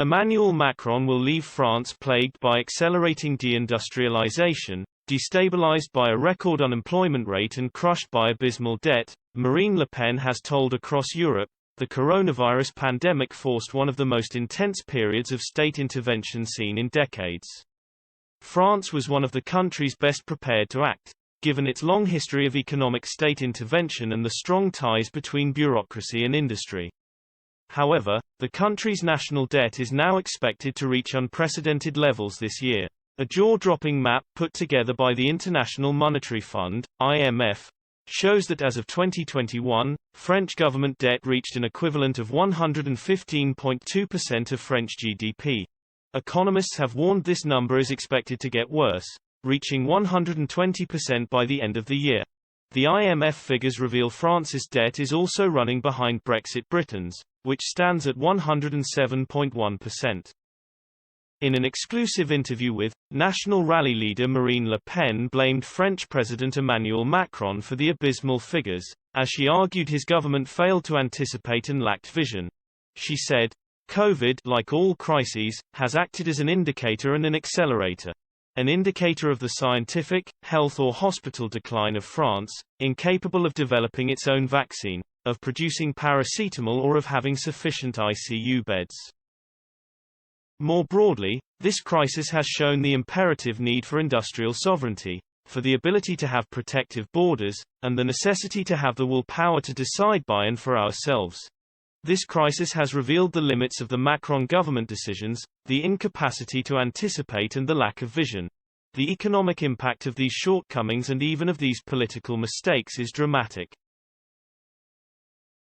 Emmanuel Macron will leave France plagued by accelerating deindustrialization, destabilized by a record unemployment rate and crushed by abysmal debt, Marine Le Pen has told Across Europe. The coronavirus pandemic forced one of the most intense periods of state intervention seen in decades. France was one of the countries best prepared to act, given its long history of economic state intervention and the strong ties between bureaucracy and industry. However, the country's national debt is now expected to reach unprecedented levels this year. A jaw-dropping map put together by the International Monetary Fund, IMF, shows that as of 2021, French government debt reached an equivalent of 115.2% of French GDP. Economists have warned this number is expected to get worse, reaching 120% by the end of the year. The IMF figures reveal France's debt is also running behind Brexit Britain's, which stands at 107.1%. In an exclusive interview with National Rally leader Marine Le Pen blamed French President Emmanuel Macron for the abysmal figures, as she argued his government failed to anticipate and lacked vision. She said, "COVID, like all crises, has acted as an indicator and an accelerator. An indicator of the scientific, health or hospital decline of France, incapable of developing its own vaccine, of producing paracetamol or of having sufficient ICU beds." More broadly, this crisis has shown the imperative need for industrial sovereignty, for the ability to have protective borders, and the necessity to have the willpower to decide by and for ourselves. This crisis has revealed the limits of the Macron government decisions, the incapacity to anticipate and the lack of vision. The economic impact of these shortcomings and even of these political mistakes is dramatic.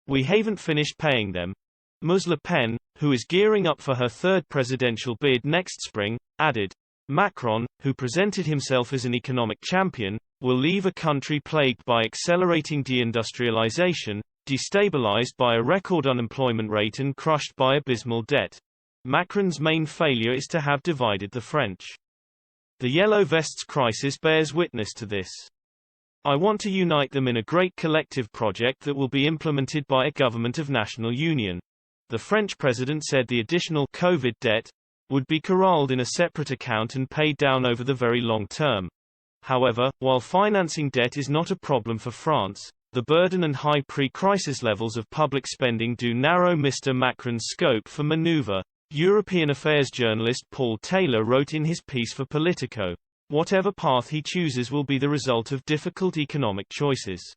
"We haven't finished paying them." Ms. Le Pen, who is gearing up for her third presidential bid next spring, added, "Macron, who presented himself as an economic champion, will leave a country plagued by accelerating deindustrialization, destabilized by a record unemployment rate and crushed by abysmal debt. Macron's main failure is to have divided the French. The Yellow Vests crisis bears witness to this. I want to unite them in a great collective project that will be implemented by a government of national union." The French president said the additional COVID debt would be corralled in a separate account and paid down over the very long term. However, while financing debt is not a problem for France, the burden and high pre-crisis levels of public spending do narrow Mr. Macron's scope for maneuver. European affairs journalist Paul Taylor wrote in his piece for Politico, "Whatever path he chooses will be the result of difficult economic choices.